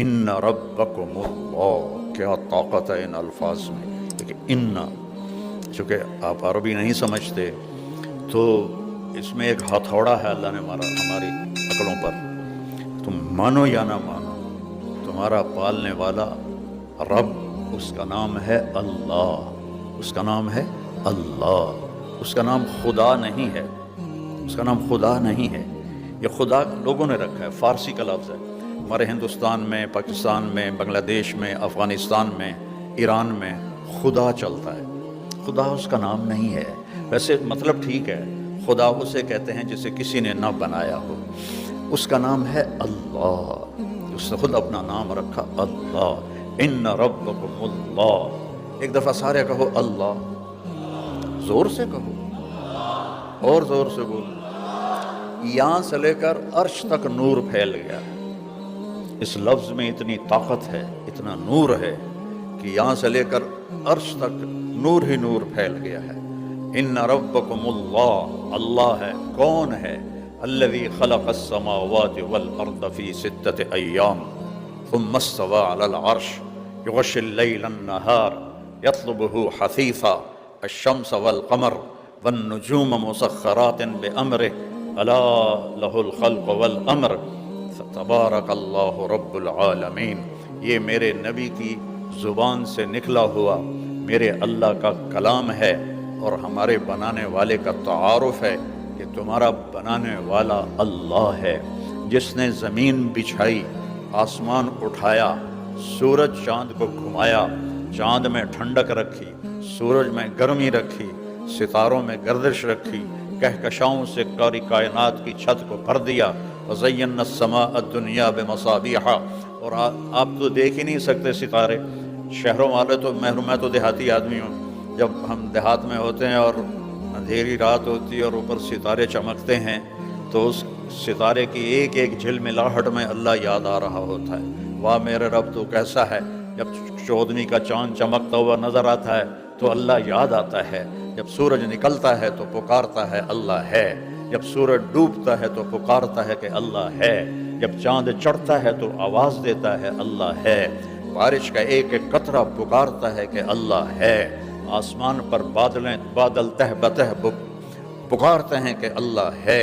ان ربکم اللہ، کیا طاقت ہے ان الفاظ میں. لیکن ان، چونکہ آپ عربی نہیں سمجھتے تو اس میں ایک ہتھوڑا ہے اللہ نے مارا ہماری عقلوں پر. تم مانو یا نہ مانو، تمہارا پالنے والا رب، اس کا نام ہے اللہ. اس کا نام ہے اللہ. اس کا نام خدا نہیں ہے. اس کا نام خدا نہیں ہے. یہ خدا لوگوں نے رکھا ہے، فارسی کا لفظ ہے. ہمارے ہندوستان میں، پاکستان میں، بنگلہ دیش میں، افغانستان میں، ایران میں خدا چلتا ہے. خدا اس کا نام نہیں ہے. ویسے مطلب ٹھیک ہے، خدا اسے کہتے ہیں جسے کسی نے نہ بنایا ہو. اس کا نام ہے اللہ. اس نے خود اپنا نام رکھا اللہ. ان ربکم اللہ. ایک دفعہ سارے کہو اللہ، زور سے کہو اور زور سے بولو. یہاں سے لے کر عرش تک نور پھیل گیا. اس لفظ میں اتنی طاقت ہے، اتنا نور ہے کہ یہاں سے لے کر عرش تک نور ہی نور پھیل گیا ہے. ان ربکم اللہ، اللہ ہے. کون ہے؟ الذی خلق السماوات والارض فی 6 ایام ثم استوى على العرش یغشی اللیل النہار یطلبہ حثیثا الشمس والقمر والنجوم مسخرات بامرہ الا لہ الخلق والامر تبارک اللہ رب العالمین. یہ میرے نبی کی زبان سے نکلا ہوا میرے اللہ کا کلام ہے اور ہمارے بنانے والے کا تعارف ہے کہ تمہارا بنانے والا اللہ ہے، جس نے زمین بچھائی، آسمان اٹھایا، سورج چاند کو گھمایا، چاند میں ٹھنڈک رکھی، سورج میں گرمی رکھی، ستاروں میں گردش رکھی، کہکشاؤں سے کاری کائنات کی چھت کو بھر دیا. وَزَيَّنَّا السَّمَاءَ الدُّنْيَا بِمَصَابِيحَ. اور آپ تو دیکھ ہی نہیں سکتے ستارے. شہروں والے تو، میں تو دیہاتی آدمی ہوں، جب ہم دیہات میں ہوتے ہیں اور اندھیری رات ہوتی ہے اور اوپر ستارے چمکتے ہیں تو اس ستارے کی ایک ایک جھلملاہٹ میں اللہ یاد آ رہا ہوتا ہے. واہ میرے رب تو کیسا ہے. جب چودھویں کا چاند چمکتا ہوا نظر آتا ہے تو اللہ یاد آتا ہے. جب سورج نکلتا ہے تو پکارتا ہے اللہ ہے. جب سورج ڈوبتا ہے تو پکارتا ہے کہ اللہ ہے. جب چاند چڑھتا ہے تو آواز دیتا ہے اللہ ہے. بارش کا ایک ایک قطرہ پکارتا ہے کہ اللہ ہے. آسمان پر بادل تہ بتہ پکارتے ہیں کہ اللہ ہے.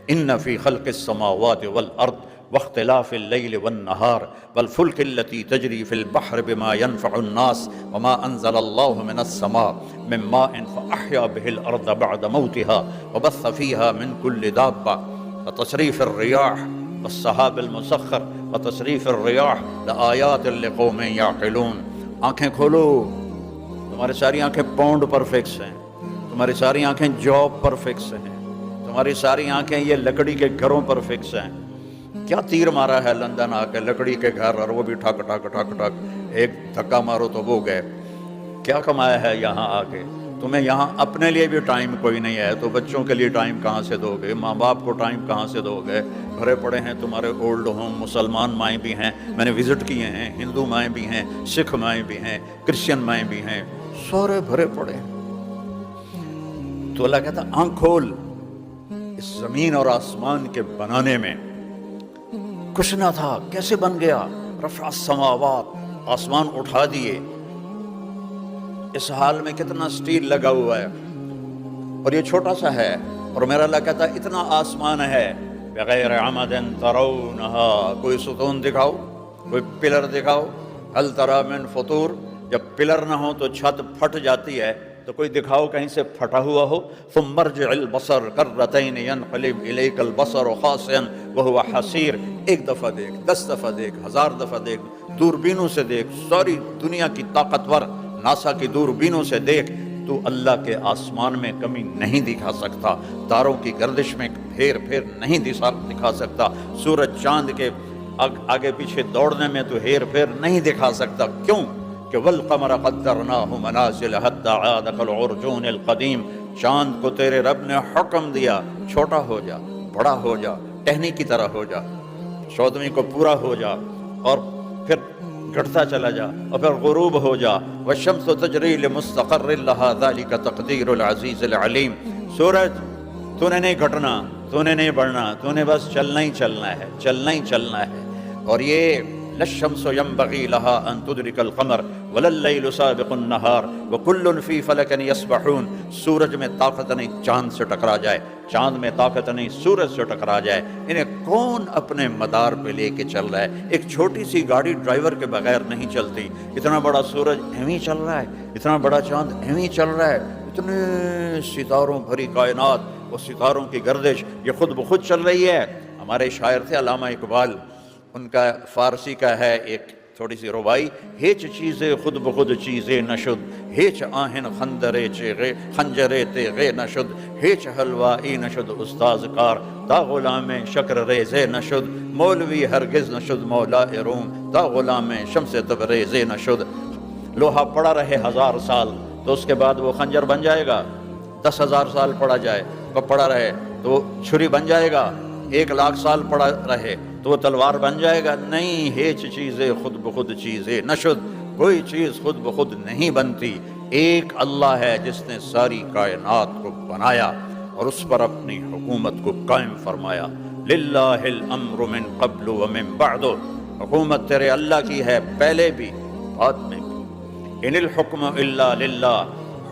ان فی خلق السماوات والارض واختلاف اللیل والنہار والفلک التي تجری فی البحر بما ينفع الناس وما انزل اللہ من السماء من ماء فاحیا به الارض بعد موتها وبث فیها من کل دابہ وتصریف الریاح والسحاب المسخر وتصریف الریاح لآیات لقوم یعقلون. آنکھیں کھولو، تمہاری ساری آنکھیں پاؤنڈ پر فکس ہیں، تمہاری ساری آنکھیں جاب پر فکس ہیں، تمہاری ساری آنکھیں یہ لکڑی کے گھروں پر فکس ہیں. کیا تیر مارا ہے لندن آ کے لکڑی کے گھر، اور وہ بھی ٹھک ٹھک ٹھک ٹھک، ایک دھکا مارو تو وہ گئے. کیا کمایا ہے یہاں آ کے؟ تمہیں یہاں اپنے لیے بھی ٹائم کوئی نہیں ہے تو بچوں کے لیے ٹائم کہاں سے دو گے؟ ماں باپ کو ٹائم کہاں سے دو گے؟ بھرے پڑے ہیں تمہارے اولڈ ہوم. مسلمان مائیں بھی ہیں، میں نے وزٹ کیے ہیں، ہندو مائیں بھی ہیں، سکھ مائیں بھی ہیں، کرسچن مائیں بھی ہیں، سارے بھرے پڑے ہیں. تو اللہ کہتا آنکھ کھول. اس زمین اور آسمان کے بنانے میں کچھ نہ تھا، کیسے بن گیا؟ رفع السماوات، آسمان اٹھا دیے. اس حال میں کتنا سٹیل لگا ہوا ہے اور یہ چھوٹا سا ہے. اور میرا اللہ کہتا ہے اتنا آسمان ہے بغیر عمد ترونہا. کوئی ستون دکھاؤ، کوئی پلر دکھاؤ. ہل تری من فطور. جب پلر نہ ہو تو چھت پھٹ جاتی ہے، تو کوئی دکھاؤ کہیں سے پھٹا ہوا ہو. ثم ارجع البصر کرتین ينقلب الیک البصر خاسئا وهو حسیر. ایک دفعہ دیکھ، 10 دفعہ دیکھ، 1000 دفعہ دیکھ، دوربینوں سے دیکھ، ساری دنیا کی طاقتور ناسا کی دوربینوں سے دیکھ، تو اللہ کے آسمان میں کمی نہیں دکھا سکتا. تاروں کی گردش میں پھیر پھیر نہیں دکھا سکتا. سورج چاند کے آگے پیچھے دوڑنے میں تو ہیر پھیر نہیں دکھا سکتا. کیوں کہ والقمر قدرناہ منازل حتی عاد کالعرجون القدیم. چاند کو تیرے رب نے حکم دیا چھوٹا ہو جا، بڑا ہو جا، ٹہنی کی طرح ہو جا، 14ویں کو پورا ہو جا اور پھر گھٹتا چلا جا اور پھر غروب ہو جا. والشمس تجری لمستقر لہا ذلک تقدیر العزیز العلیم. سورج تو نے نہیں گھٹنا، تو نے نہیں بڑھنا، تو نے بس چلنا ہی چلنا ہے، چلنا ہی چلنا ہے. اور یہ للشمس ينبغي لها أن تدرك القمر ولا الليل سابق النهار وكل في فلك يسبحون. سورج میں طاقت نہیں چاند سے ٹکرا جائے، چاند میں طاقت نہیں سورج سے ٹکرا جائے. انہیں کون اپنے مدار پہ لے کے چل رہا ہے؟ ایک چھوٹی سی گاڑی ڈرائیور کے بغیر نہیں چلتی. اتنا بڑا سورج ایویں چل رہا ہے، اتنا بڑا چاند ایویں چل رہا ہے، اتنے ستاروں بھری کائنات، وہ ستاروں کی گردش یہ خود بخود چل رہی ہے. ہمارے شاعر تھے علامہ اقبال، ان کا فارسی کا ہے ایک تھوڑی سی ربائی: ہیچ چیزیں خود بخود چیزیں نشد، ہیچ آہن خندرے چے خنجرے تے غے نشد، ہیچ حلوائی نشد استاذ کار تا غلام شکر ریزے نشد، مولوی ہرگز نشد مولا روم تا غلام شمس تبریزے نشد. لوہا پڑا رہے 1000 سال تو اس کے بعد وہ خنجر بن جائے گا. 10,000 سال پڑا جائے وہ پڑا رہے تو وہ چھری بن جائے گا. 1,00,000 سال پڑا رہے تو وہ تلوار بن جائے گا. نہیں، ہیچ چیزیں خود بخود چیزیں نشد، کوئی چیز خود بخود نہیں بنتی. ایک اللہ ہے جس نے ساری کائنات کو بنایا اور اس پر اپنی حکومت کو قائم فرمایا. للہ الامر من قبل ومن بعد، حکومت تیرے اللہ کی ہے، پہلے بھی بعد میں بھی. ان الحکم الا للہ،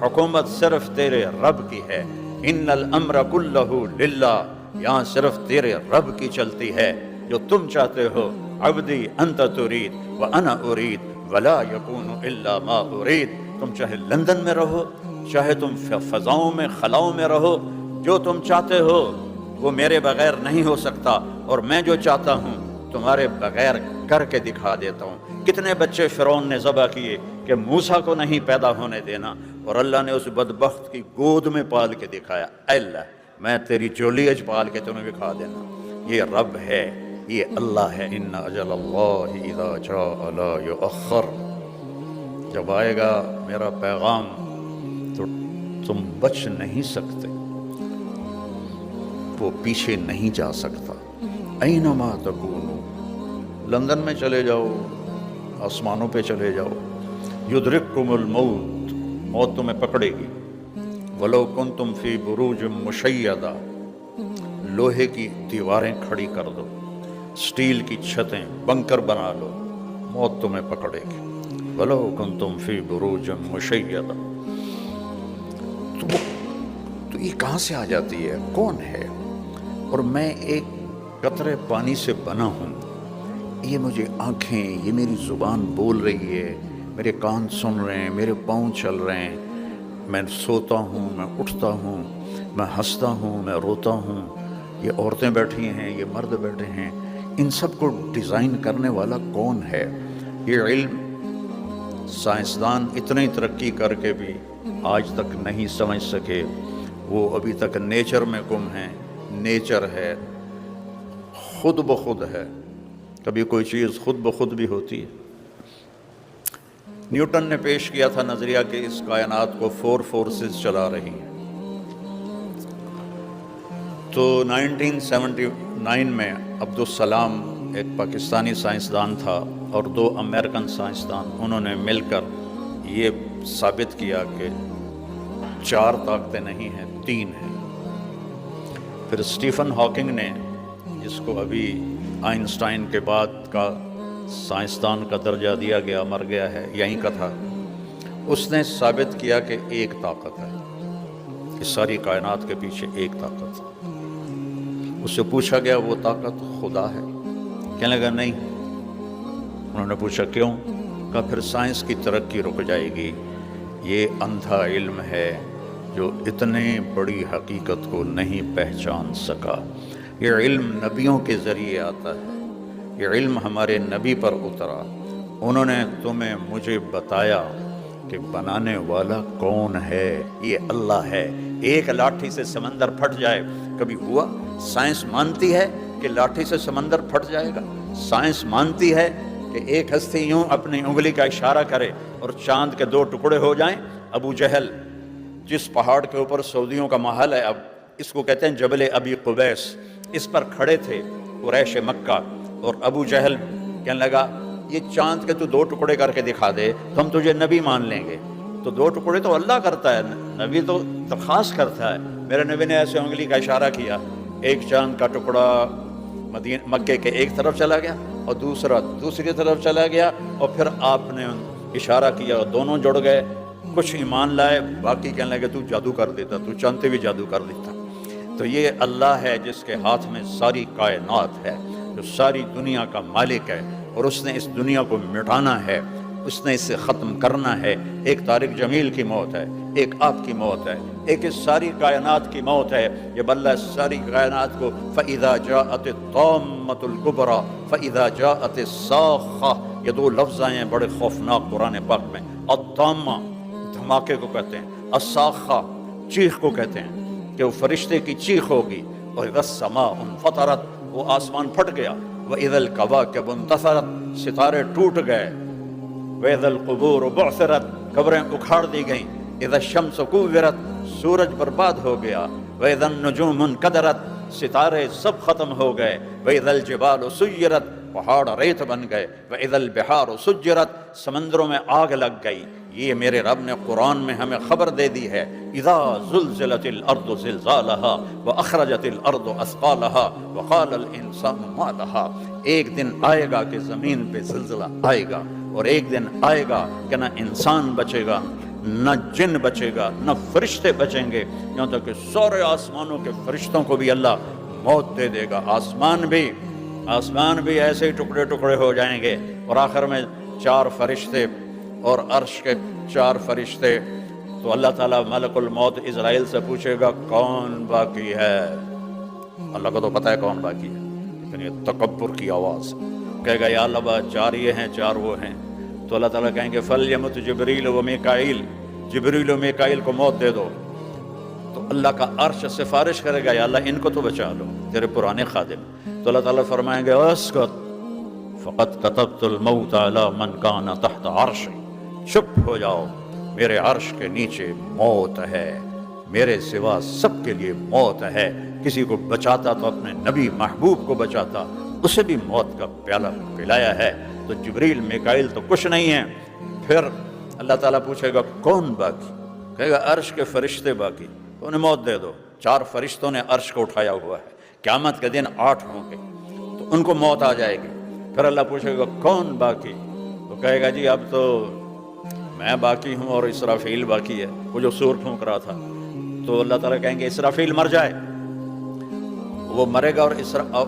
حکومت صرف تیرے رب کی ہے. ان الامر کلہ للہ، یہاں صرف تیرے رب کی چلتی ہے. جو تم چاہتے ہو عبدی انت ترید وانا ارید ولا یکون الا ما ارید. تم چاہے لندن میں رہو، چاہے تم فضاؤں میں خلاؤں میں رہو، جو تم چاہتے ہو وہ میرے بغیر نہیں ہو سکتا، اور میں جو چاہتا ہوں تمہارے بغیر کر کے دکھا دیتا ہوں. کتنے بچے فرعون نے ذبح کیے کہ موسیٰ کو نہیں پیدا ہونے دینا، اور اللہ نے اس بدبخت کی گود میں پال کے دکھایا. اے اللہ، میں تیری جولی اج پال کے تمہیں دکھا دینا. یہ رب ہے، یہ اللہ ہے. ان اجل اللہ اذا جاء لا یؤخر، جب آئے گا میرا پیغام تو تم بچ نہیں سکتے، وہ پیچھے نہیں جا سکتا. اینما تکونوا، لندن میں چلے جاؤ، آسمانوں پہ چلے جاؤ، یدرککم الموت، موت تمہیں پکڑے گی. ولو کنتم فی بروج مشیدہ، لوہے کی دیواریں کھڑی کر دو، سٹیل کی چھتیں بنکر بنا لو، موت تمہیں پکڑے گی. ولو کنتم فی بروج مشیدہ. تو یہ کہاں سے آ جاتی ہے؟ کون ہے؟ اور میں ایک قطرے پانی سے بنا ہوں. یہ مجھے آنکھیں، یہ میری زبان بول رہی ہے، میرے کان سن رہے ہیں، میرے پاؤں چل رہے ہیں، میں سوتا ہوں، میں اٹھتا ہوں، میں ہنستا ہوں، میں روتا ہوں. یہ عورتیں بیٹھی ہیں، یہ مرد بیٹھے ہیں، ان سب کو ڈیزائن کرنے والا کون ہے؟ یہ علم سائنسدان اتنی ترقی کر کے بھی آج تک نہیں سمجھ سکے. وہ ابھی تک نیچر میں گم ہیں. نیچر ہے، خود بخود ہے. کبھی کوئی چیز خود بخود بھی ہوتی ہے. نیوٹن نے پیش کیا تھا نظریہ کہ اس کائنات کو 4 فورسز چلا رہی ہیں. تو 1979 میں عبدالسلام ایک پاکستانی سائنسدان تھا اور 2 امریکن سائنسدان، انہوں نے مل کر یہ ثابت کیا کہ 4 طاقتیں نہیں ہیں، 3 ہیں. پھر اسٹیفن ہاکنگ نے، جس کو ابھی آئنسٹائن کے بعد کا سائنسدان کا درجہ دیا گیا، مر گیا ہے، یہیں کا تھا، اس نے ثابت کیا کہ ایک طاقت ہے، اس ساری کائنات کے پیچھے ایک طاقت ہے. اس سے پوچھا گیا وہ طاقت خدا ہے؟ کہنے لگا نہیں. انہوں نے پوچھا کیوں؟ کہا پھر سائنس کی ترقی رک جائے گی. یہ اندھا علم ہے جو اتنے بڑی حقیقت کو نہیں پہچان سکا. یہ علم نبیوں کے ذریعے آتا ہے، یہ علم ہمارے نبی پر اترا. انہوں نے تمہیں مجھے بتایا کہ بنانے والا کون ہے. یہ اللہ ہے. ایک لاٹھی سے سمندر پھٹ جائے، کبھی ہوا؟ سائنس مانتی ہے کہ لاٹھی سے سمندر پھٹ جائے گا. سائنس مانتی ہے کہ ایک ہستی یوں اپنی انگلی کا اشارہ کرے اور چاند کے 2 ٹکڑے ہو جائیں. ابو جہل، جس پہاڑ کے اوپر سعودیوں کا محل ہے، اب اس کو کہتے ہیں جبل ابی قبیس، اس پر کھڑے تھے قریش مکہ، اور ابو جہل کہنے لگا یہ چاند کے تو 2 ٹکڑے کر کے دکھا دے تو ہم تجھے نبی مان لیں گے. تو 2 ٹکڑے تو اللہ کرتا ہے، نبی تو درخواست کرتا ہے. میرے نبی نے ایسے انگلی کا اشارہ کیا، ایک چاند کا ٹکڑا مکے کے ایک طرف چلا گیا، اور دوسرا دوسری طرف چلا گیا، اور پھر آپ نے اشارہ کیا اور دونوں جڑ گئے. کچھ ایمان لائے، باقی کہنے لگے تو جادو کر دیتا، تو چاہتے بھی جادو کر دیتا. تو یہ اللہ ہے جس کے ہاتھ میں ساری کائنات ہے، جو ساری دنیا کا مالک ہے، اور اس نے اس دنیا کو مٹانا ہے، اس نے اسے ختم کرنا ہے. ایک طارق جمیل کی موت ہے، ایک آپ کی موت ہے، ایک اس ساری کائنات کی موت ہے. جب اللہ ساری کائنات کو فَإِذَا جَاءَتِ الطَّامَّةُ الْكُبْرَى فَإِذَا جَاءَتِ الصَّاخَّةُ، یہ دو لفظ آئے ہیں بڑے خوفناک قرآن پاک میں. الطامہ دھماکے کو کہتے ہیں، الصاخہ چیخ کو کہتے ہیں کہ وہ فرشتے کی چیخ ہوگی. اور اذا السماء انفطرت، وہ آسمان پھٹ گیا. وَإِذَا الْكَوَاكِبُ انتثرت، ستارے ٹوٹ گئے. وَإِذَا الْقُبُورُ بُعْثِرَتْ، قبریں اکھاڑ دی گئیں. اِذَا الشَّمْسُ كُوِّرَتْ، سورج برباد ہو گیا. وَإِذَا النُّجُومُ انْكَدَرَتْ، ستارے سب ختم ہو گئے. وَإِذَا الْجِبَالُ سُيِّرَتْ، پہاڑ ریت بن گئے. وَإِذَا الْبِحَارُ سُجِّرَتْ، سمندروں میں آگ لگ گئی. یہ میرے رب نے قرآن میں ہمیں خبر دے دی ہے. اذا زلزلت الارض زلزالها واخرجت الارض اثقالها وقال الانسان ما لها. ایک دن آئے گا کہ زمین پہ زلزلہ آئے گا، اور ایک دن آئے گا کہ نہ انسان بچے گا، نہ جن بچے گا، نہ فرشتے بچیں گے. یہاں تک کہ سارے آسمانوں کے فرشتوں کو بھی اللہ موت دے دے گا. آسمان بھی ایسے ہی ٹکڑے ٹکڑے ہو جائیں گے. اور آخر میں 4 فرشتے اور عرش کے 4 فرشتے. تو اللہ تعالیٰ ملک الموت اسرائیل سے پوچھے گا کون باقی ہے. اللہ کو تو پتہ ہے کون باقی ہے، لیکن یہ تکبر کی آواز کہے گا یا اللہ 4 یہ ہیں 4 وہ ہیں. تو اللہ تعالیٰ کہیں گے فَلْيَمُتْ جبریل و میکائیل، جبریل و میکائیل کو موت دے دو. تو اللہ کا عرش سفارش کرے گا یا اللہ ان کو تو بچا لو، تیرے پرانے خادم. تو اللہ تعالیٰ فرمائیں گے اسکت فقد كتبت الموت على من كان تحت عرشی، چپ ہو جاؤ، میرے عرش کے نیچے موت ہے، میرے سوا سب کے لیے موت ہے. کسی کو بچاتا تو اپنے نبی محبوب کو بچاتا، اسے بھی موت کا پیالہ پلایا ہے. تو جبریل میکائیل تو کچھ نہیں ہیں. پھر اللہ تعالیٰ پوچھے گا کون باقی، کہے گا عرش کے فرشتے باقی. تو انہیں موت دے دو. 4 فرشتوں نے عرش کو اٹھایا ہوا ہے. قیامت کے دن 8 ہوں گے تو ان کو موت آ جائے گی. پھر اللہ پوچھے گا کون باقی، تو کہے گا جی اب تو میں باقی ہوں اور اسرافیل باقی ہے، وہ جو سور پھونک رہا تھا. تو اللہ تعالیٰ کہیں گے اسرافیل مر جائے. وہ مرے گا اور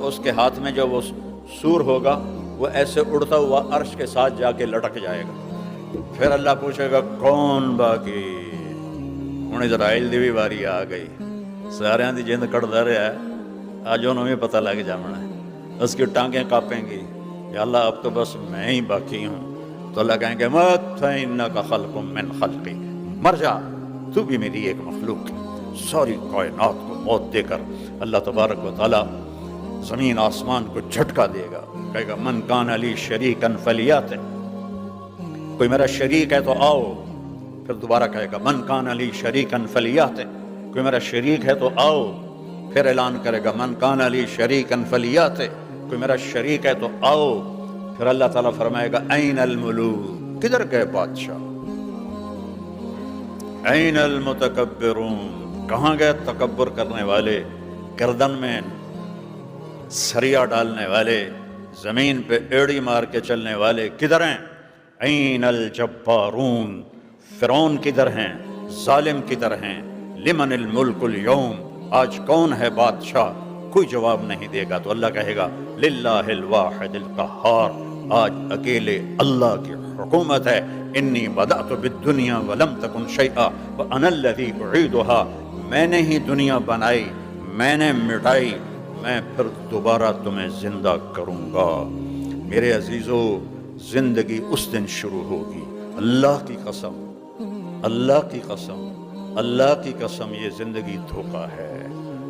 اس کے ہاتھ میں جو وہ سور ہوگا وہ ایسے اڑتا ہوا عرش کے ساتھ جا کے لٹک جائے گا. پھر اللہ پوچھے گا کون باقی. ہوں اسرائیل دی بھی باری آ گئی. سارے دی جند کڑدا رہا ہے، آج انہوں بھی پتہ لگ جانا ہے. اس کی ٹانگیں کانپیں گی یا اللہ اب تو بس میں ہی باقی ہوں. تو اللہ کہیں گے مت فإنک خلق من خلقی، مر جا، تو بھی میری ایک مخلوق ہے. ساری کائنات کو موت دے کر اللہ تبارک و تعالی زمین آسمان کو جھٹکا دے گا. کہے گا من کان لی شریکا فلیات، کوئی میرا شریک ہے تو آؤ. پھر دوبارہ کہے گا من کان لی شریکا فلیات، کوئی میرا شریک ہے تو آؤ. پھر اعلان کرے گا من کان لی شریکا فلیات، کوئی میرا شریک ہے تو آؤ. پھر اللہ تعالیٰ فرمائے گا این الملوک، کدھر گئے بادشاہ، این المتکبرون، کہاں گئے تکبر کرنے والے، گردن میں سریا ڈالنے والے، زمین پہ ایڑی مار کے چلنے والے کدھر ہیں. این الجبارون، فرعون کدھر ہیں، ظالم کدھر ہیں. لمن الملک اليوم، آج کون ہے بادشاہ، کوئی جواب نہیں دے گا. تو اللہ کہے گا للہ الواحد القہار، آج اکیلے اللہ کی حکومت ہے. انی بدأت بالدنیا ولم تکن شیئا وانا الذی اعیدها، میں نے ہی دنیا بنائی، میں نے مٹائی، میں پھر دوبارہ تمہیں زندہ کروں گا. میرے عزیزو زندگی اس دن شروع ہوگی. اللہ کی قسم، اللہ کی قسم، اللہ کی قسم، یہ زندگی دھوکہ ہے،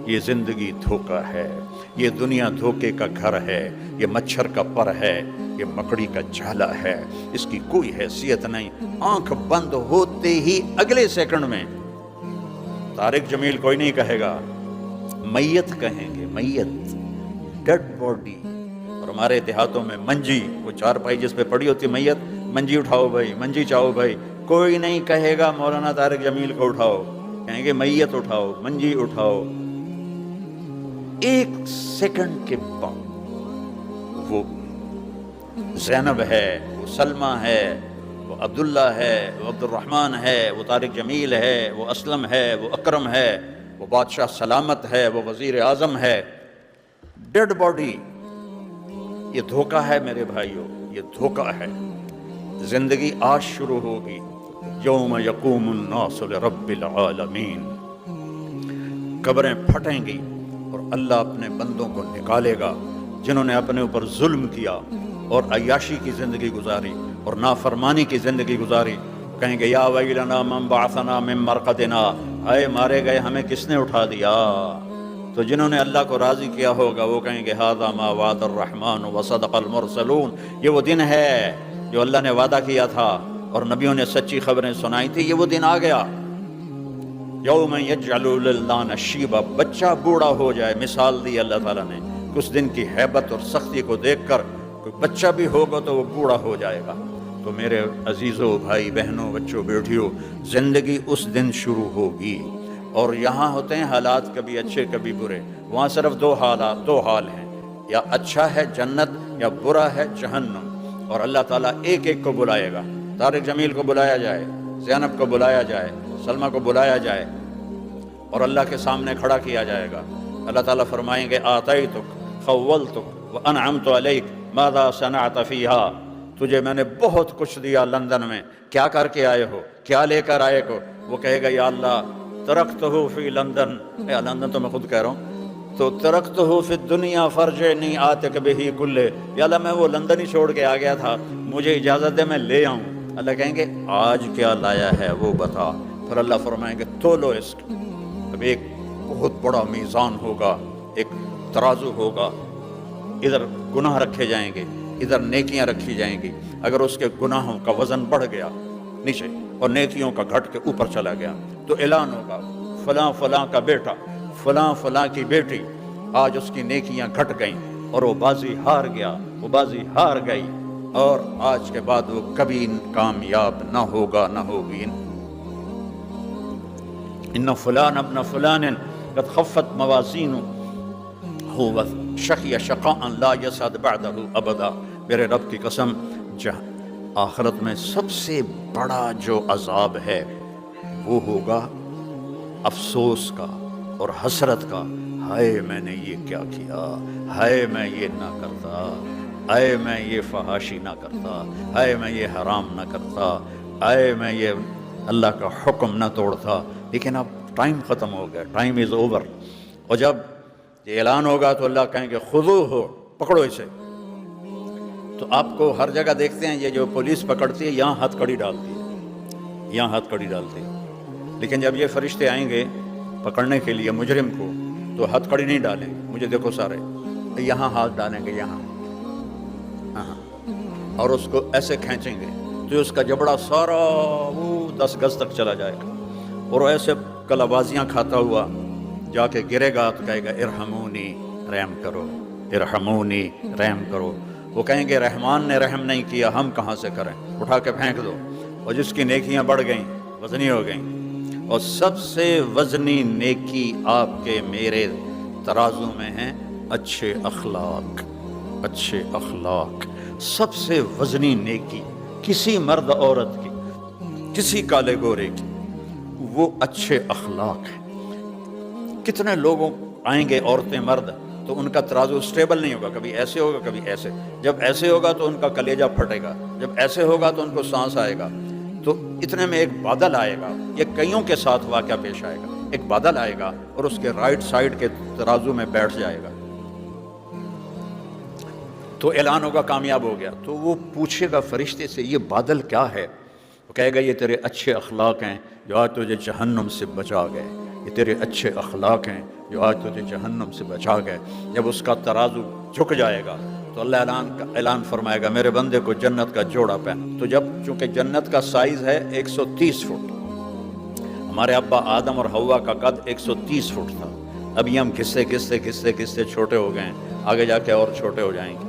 یہ زندگی دھوکہ ہے. یہ دنیا دھوکے کا گھر ہے، یہ مچھر کا پر ہے، یہ مکڑی کا جالا ہے. اس کی کوئی حیثیت نہیں. آنکھ بند ہوتے ہی اگلے سیکنڈ میں طارق جمیل کوئی نہیں کہے گا، میت کہیں گے، میت، ڈیڈ باڈی. اور ہمارے دیہاتوں میں منجی، وہ 4 پائی جس پہ پڑی ہوتی میت، منجی اٹھاؤ بھائی، منجی چاہو بھائی. کوئی نہیں کہے گا مولانا طارق جمیل کو اٹھاؤ، کہیں گے میت اٹھاؤ، منجی اٹھاؤ. 1 سیکنڈ کے بعد وہ زینب ہے، وہ سلمہ ہے، وہ عبداللہ ہے، وہ عبد الرحمن ہے، وہ طارق جمیل ہے، وہ اسلم ہے، وہ اکرم ہے، وہ بادشاہ سلامت ہے، وہ وزیر اعظم ہے. Dead body. یہ دھوکہ ہے میرے بھائیوں، یہ دھوکہ ہے. زندگی آج شروع ہوگی. یوم یقوم الناس لرب العالمین. قبریں پھٹیں گی اور اللہ اپنے بندوں کو نکالے گا جنہوں نے اپنے اوپر ظلم کیا اور عیاشی کی زندگی گزاری اور نافرمانی کی زندگی گزاری. کہیں گے یا ویلنا من بعثنا من مرقدنا، اے مارے گئے ہمیں کس نے اٹھا دیا. تو جنہوں نے اللہ کو راضی کیا ہوگا وہ کہیں گے ھذا ما وعد الرحمن وصدق المرسلون. یہ وہ دن ہے جو اللہ نے وعدہ کیا تھا اور نبیوں نے سچی خبریں سنائی تھی. یہ وہ دن آ گیا. یوم یجعل الولدان شیبا، بچہ بوڑھا ہو جائے. مثال دی اللہ تعالیٰ نے اس دن کی ہیبت اور سختی کو دیکھ کر. کوئی بچہ بھی ہوگا تو وہ بوڑھا ہو جائے گا. تو میرے عزیزوں، بھائی بہنوں، بچوں بیٹھیوں، زندگی اس دن شروع ہوگی. اور یہاں ہوتے ہیں حالات کبھی اچھے کبھی برے. وہاں صرف دو حال ہیں، یا اچھا ہے جنت یا برا ہے جہنم. اور اللہ تعالیٰ ایک ایک کو بلائے گا. طارق جمیل کو بلایا جائے، زینب کو بلایا جائے، سلمہ کو بلایا جائے اور اللہ کے سامنے کھڑا کیا جائے گا. اللہ تعالیٰ فرمائیں گے آتیتک خولتک وانعمت علیک ماذا صنعت فیہا. تجھے میں نے بہت کچھ دیا لندن میں، کیا کر کے آئے ہو، کیا لے کر آئے ہو. وہ کہے گا یا اللہ ترکتہ فی لندن. لندن تو میں خود کہہ رہا ہوں. تو ترکتہ فی الدنیا فرجعنی آتک بہ کلہ. یا اللہ میں وہ لندن ہی چھوڑ کے آ گیا تھا، مجھے اجازت دے میں لے آؤں. اللہ کہیں گے آج کیا لایا ہے وہ بتا. پھر اللہ فرمائیں گے تولو اس. اب ایک بہت بڑا میزان ہوگا، ایک ترازو ہوگا. ادھر گناہ رکھے جائیں گے، ادھر نیکیاں رکھی جائیں گی. اگر اس کے گناہوں کا وزن بڑھ گیا نیچے اور نیکیوں کا گھٹ کے اوپر چلا گیا تو اعلان ہوگا فلاں فلاں کا بیٹا، فلاں فلاں کی بیٹی، آج اس کی نیکیاں گھٹ گئیں اور وہ بازی ہار گیا، وہ بازی ہار گئی، اور آج کے بعد وہ کبھی کامیاب نہ ہوگا نہ ہوگی. ان فلان ابن فلان قد خفت موازینہ هو شقی شقاء لا یسعد بعدہ ابدا. میرے رب کی قسم، آخرت میں سب سے بڑا جو عذاب ہے وہ ہوگا افسوس کا اور حسرت کا. ہائے میں نے یہ کیا کیا، ہائے میں یہ نہ کرتا، ہائے میں یہ فحاشی نہ کرتا، ہائے میں یہ حرام نہ کرتا، ہائے میں یہ اللہ کا حکم نہ توڑتا. لیکن اب ٹائم ختم ہو گیا، ٹائم از اوور. اور جب یہ اعلان ہوگا تو اللہ کہیں گے خذوہ، پکڑو اسے. تو آپ کو ہر جگہ دیکھتے ہیں یہ جو پولیس پکڑتی ہے یہاں ہتھ کڑی ڈالتی ہے، یہاں ہتھ کڑی ڈالتی ہے. لیکن جب یہ فرشتے آئیں گے پکڑنے کے لیے مجرم کو تو ہتھ کڑی نہیں ڈالیں گے. مجھے دیکھو سارے، یہاں ہاتھ ڈالیں گے، یہاں، ہاں، اور اس کو ایسے کھینچیں گے تو اس کا جبڑا سارا وہ 10 گز تک چلا جائے گا اور ایسے کلابازیاں کھاتا ہوا جا کے گرے گا تو کہے گا ارحمونی، رحم کرو، ارحمونی، رحم کرو. وہ کہیں گے رحمان نے رحم نہیں کیا، ہم کہاں سے کریں، اٹھا کے پھینک دو. اور جس کی نیکیاں بڑھ گئیں، وزنی ہو گئیں. اور سب سے وزنی نیکی آپ کے میرے ترازو میں ہیں اچھے اخلاق. اچھے اخلاق سب سے وزنی نیکی کسی مرد عورت کی، کسی کالے گورے کی، وہ اچھے اخلاق ہیں. کتنے لوگوں آئیں گے، عورتیں مرد، تو ان کا ترازو سٹیبل نہیں ہوگا، کبھی ایسے ہوگا کبھی ایسے. جب ایسے ہوگا تو ان کا کلیجہ پھٹے گا، جب ایسے ہوگا تو ان کو سانس آئے گا. تو اتنے میں ایک بادل آئے گا. یہ کئیوں کے ساتھ واقعہ پیش آئے گا. ایک بادل آئے گا اور اس کے رائٹ سائیڈ کے ترازو میں بیٹھ جائے گا تو اعلان ہوگا کامیاب ہو گیا. تو وہ پوچھے گا فرشتے سے یہ بادل کیا ہے؟ وہ کہے گا یہ تیرے اچھے اخلاق ہیں جو آج تجھے جہنم سے بچا گئے. یہ تیرے اچھے اخلاق ہیں جو آج تجھے جہنم سے بچا گئے. جب اس کا ترازو جھک جائے گا تو اللہ اعلان فرمائے گا میرے بندے کو جنت کا جوڑا پہنا. تو جب چونکہ جنت کا سائز ہے 130 فٹ، ہمارے ابا آدم اور حوا کا قد 130 فٹ تھا. ابھی ہم گھستے چھوٹے ہو گئے ہیں، آگے جا کے اور چھوٹے ہو جائیں گے.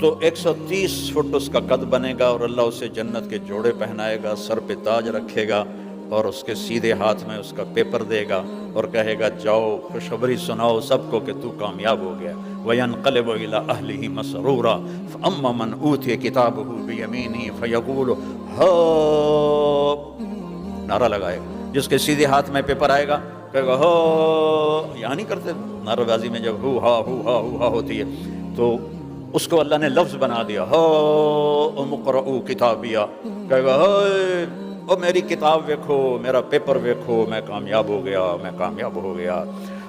تو 130 فٹ اس کا قد بنے گا اور اللہ اسے جنت کے جوڑے پہنائے گا، سر پہ تاج رکھے گا اور اس کے سیدھے ہاتھ میں اس کا پیپر دے گا اور کہے گا جاؤ خوشخبری سناؤ سب کو کہ تو کامیاب ہو گیا. وَيَنْقَلِبُ إِلَىٰ أَهْلِهِ مَسْرُورًا فَأَمَّا مَنْ أُوتِيَ كِتَابَهُ بِيَمِينِهِ فَيَقُولُ ہاؤ، نعرہ لگائے گا، جس کے سیدھے ہاتھ میں پیپر آئے گا کہے گا ہاؤ، یہاں نہیں کرتے نعرہ بازی میں جب ہو ہا ہوتی ہے تو اس کو اللہ نے لفظ بنا دیا، ہاؤ مقرؤ کتابیہ، کہے گا او میری کتاب ویکھو، میرا پیپر ویکھو، میں کامیاب ہو گیا، میں کامیاب ہو گیا۔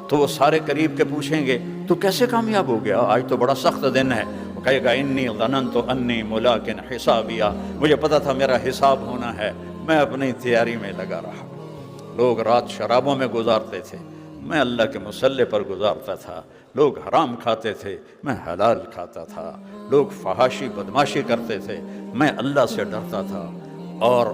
تو وہ سارے قریب کے پوچھیں گے تو کیسے کامیاب ہو گیا، آج تو بڑا سخت دن ہے۔ وہ کہے گا انی ظننت انی ملاق حسابیہ، مجھے پتا تھا میرا حساب ہونا ہے، میں اپنی تیاری میں لگا رہا۔ لوگ رات شرابوں میں گزارتے تھے، میں اللہ کے مصلی پر گزارتا تھا۔ لوگ حرام کھاتے تھے، میں حلال کھاتا تھا۔ لوگ فحاشی بدماشی کرتے تھے، میں اللہ سے ڈرتا تھا۔ اور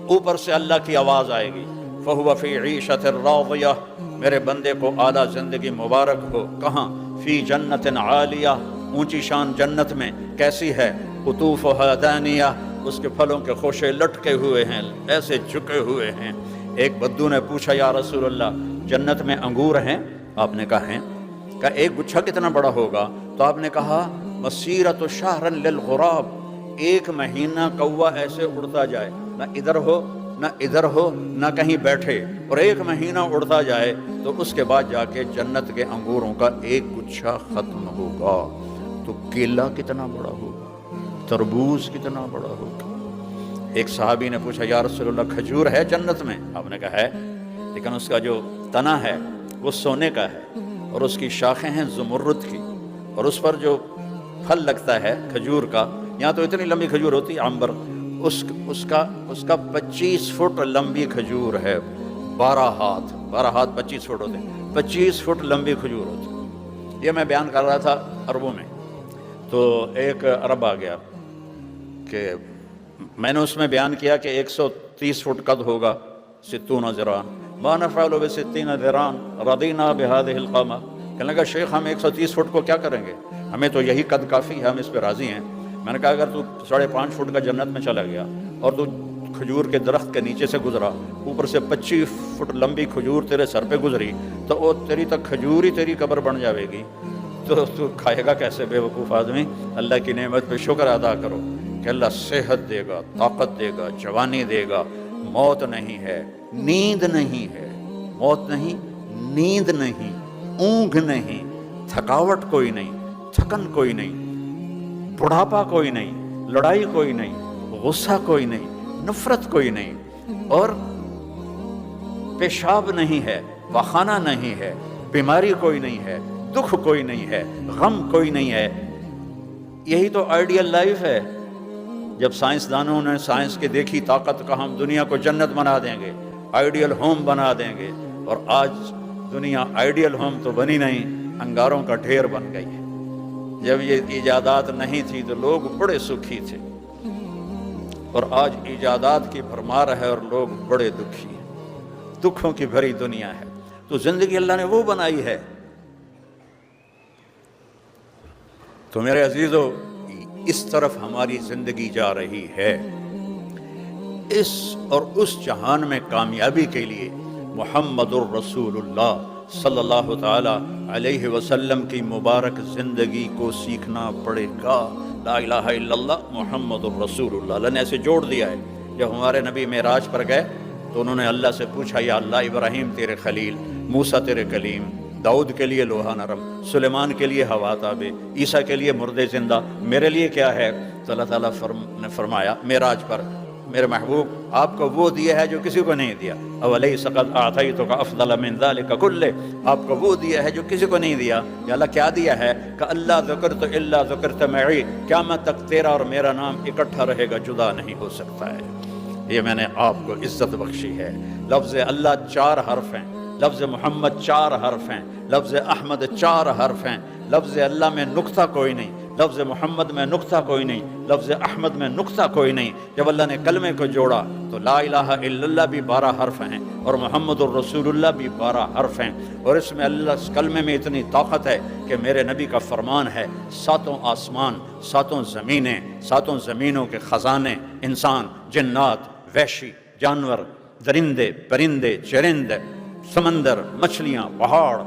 اوپر سے اللہ کی آواز آئے گی، فَهُوَ فِي عِيشَةٍ رَاضِيَةٍ، میرے بندے کو اعلیٰ زندگی مبارک ہو۔ کہاں؟ فی جنت عالیہ، اونچی شان جنت میں، کیسی ہے؟ قطوفها دانیہ، اس کے پھلوں کے خوشے لٹکے ہوئے ہیں، ایسے جھکے ہوئے ہیں۔ ایک بدو نے پوچھا یا رسول اللہ جنت میں انگور ہیں؟ آپ نے کہا ہیں۔ کہا ایک گچھا کتنا بڑا ہوگا؟ تو آپ نے کہا مسیرۃ شہر للغراب، ایک مہینہ کوا ایسے اڑتا جائے، نہ ادھر ہو نہ ادھر ہو، نہ کہیں بیٹھے، اور ایک مہینہ اڑتا جائے تو اس کے بعد جا کے جنت کے انگوروں کا ایک گچھا ختم ہوگا۔ تو کیلا کتنا بڑا ہوگا، تربوز کتنا بڑا ہوگا۔ ایک صحابی نے پوچھا یا رسول اللہ کھجور ہے جنت میں؟ آپ نے کہا ہے، لیکن اس کا جو تنا ہے وہ سونے کا ہے، اور اس کی شاخیں ہیں زمرد کی، اور اس پر جو پھل لگتا ہے کھجور کا، یہاں تو اتنی لمبی کھجور ہوتی ہے عنبر، اس کا 25 فٹ لمبی کھجور ہے، 12 ہاتھ 25 فٹ ہوتے ہیں، 25 فٹ لمبی کھجور ہوتی ہے۔ یہ میں بیان کر رہا تھا عربوں میں، تو ایک عرب آ گیا کہ میں نے اس میں بیان کیا کہ 130 فٹ قد ہوگا، 60 ذراع، ما نفعل ب60 ذراع رضینا بهذه القامہ۔ کہنے لگا شیخ ہم 130 فٹ کو کیا کریں گے، ہمیں تو یہی قد کافی ہے، ہم اس پہ راضی ہیں۔ میں نے کہا اگر تو 5.5 فٹ کا جنت میں چلا گیا اور تو کھجور کے درخت کے نیچے سے گزرا، اوپر سے 25 فٹ لمبی کھجور تیرے سر پہ گزری، تو وہ تیری تک کھجور ہی تیری قبر بن جاوے گی، تو کھائے گا کیسے بے وقوف آدمی؟ اللہ کی نعمت پہ شکر ادا کرو کہ اللہ صحت دے گا، طاقت دے گا، جوانی دے گا۔ موت نہیں ہے، نیند نہیں ہے، موت نہیں، نیند نہیں، اونگھ نہیں، تھکاوٹ کوئی نہیں، تھکن کوئی نہیں، بڑھاپا کوئی نہیں، لڑائی کوئی نہیں، غصہ کوئی نہیں، نفرت کوئی نہیں، اور پیشاب نہیں ہے، پاخانہ نہیں ہے، بیماری کوئی نہیں ہے، دکھ کوئی نہیں ہے، غم کوئی نہیں ہے۔ یہی تو آئیڈیل لائف ہے۔ جب سائنسدانوں نے سائنس کی دیکھی طاقت کا ہم دنیا کو جنت بنا دیں گے، آئیڈیل ہوم بنا دیں گے، اور آج دنیا آئیڈیل ہوم تو بنی نہیں، انگاروں کا ڈھیر بن گئی ہے۔ جب یہ ایجادات نہیں تھی تو لوگ بڑے سکھی تھے، اور آج ایجادات کی بھرمار ہے اور لوگ بڑے دکھی ہیں، دکھوں کی بھری دنیا ہے۔ تو زندگی اللہ نے وہ بنائی ہے۔ تو میرے عزیزو اس طرف ہماری زندگی جا رہی ہے، اس اور اس جہان میں کامیابی کے لیے محمد الرسول اللہ صلی اللہ تعالی علیہ وسلم کی مبارک زندگی کو سیکھنا پڑے گا۔ لا الہ الا اللہ محمد الرسول اللہ، اللہ نے ایسے جوڑ دیا ہے۔ جب ہمارے نبی معراج پر گئے تو انہوں نے اللہ سے پوچھا یا اللہ ابراہیم تیرے خلیل، موسیٰ تیرے کلیم، داؤد کے لیے لوہا نرم، سلیمان کے لیے ہوا تابع، عیسیٰ کے لیے مردے زندہ، میرے لیے کیا ہے؟ تو اللہ تعالیٰ نے فرمایا معراج پر میرے محبوب آپ کو وہ دیا ہے جو کسی کو نہیں دیا، اولیس قد اعطیتک افضل من ذلک کلہ، آپ کو وہ دیا ہے جو کسی کو نہیں دیا۔ یا اللہ کیا دیا ہے؟ کہ اللہ ذکرت الا ذکرت معی، قیامت تک تیرا اور میرا نام اکٹھا رہے گا، جدا نہیں ہو سکتا ہے۔ یہ میں نے آپ کو عزت بخشی ہے۔ لفظ اللہ 4 حرف ہیں، لفظ محمد 4 حرف ہیں، لفظ احمد 4 حرف ہیں، لفظ اللہ میں نقطہ کوئی نہیں، لفظ محمد میں نقطہ کوئی نہیں، لفظ احمد میں نقطہ کوئی نہیں۔ جب اللہ نے کلمے کو جوڑا تو لا الہ الا اللہ بھی 12 حرف ہیں، اور محمد الرسول اللہ بھی 12 حرف ہیں، اور اس میں اللہ اس کلمے میں اتنی طاقت ہے کہ میرے نبی کا فرمان ہے 7 آسمان، 7 زمینیں، 7 زمینوں کے خزانے، انسان، جنات، وحشی جانور، درندے، پرندے، چرند، سمندر، مچھلیاں، پہاڑ،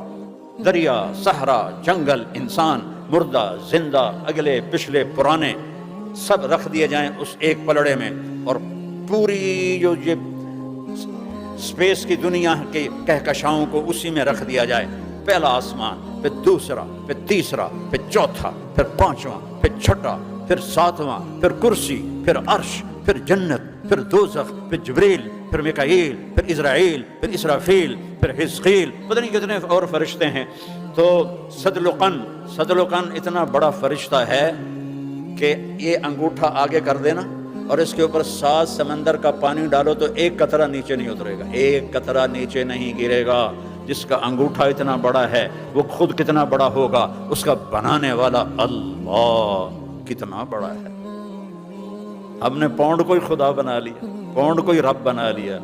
دریا، صحرا، جنگل، انسان، مردہ، زندہ، اگلے پچھلے پرانے، سب رکھ دیے جائیں اس ایک پلڑے میں، اور پوری جو یہ اسپیس کی دنیا کے کہکشاؤں کو اسی میں رکھ دیا جائے. پہلا آسمان، پھر دوسرا، پھر تیسرا، پھر چوتھا، پھر پانچواں، پھر چھٹا، پھر ساتواں، پھر کرسی، پھر عرش، پھر جنت، پھر دوزخ، پھر جبریل، پھر میکائیل، پھر اسرائیل، پھر اسرافیل، پھر حزقیل، پتہ نہیں کتنے اور فرشتے ہیں. تو صدلقن اتنا بڑا فرشتہ ہے کہ یہ انگوٹھا آگے کر دینا اور اس کے اوپر 7 سمندر کا پانی ڈالو تو ایک قطرہ نیچے نہیں اترے گا، ایک قطرہ نیچے نہیں گرے گا. جس کا انگوٹھا اتنا بڑا ہے وہ خود کتنا بڑا ہوگا، اس کا بنانے والا اللہ کتنا بڑا ہے. ہم نے پاؤنڈ کو ہی خدا بنا لیا، پاؤنڈ کو ہی رب بنا لیا.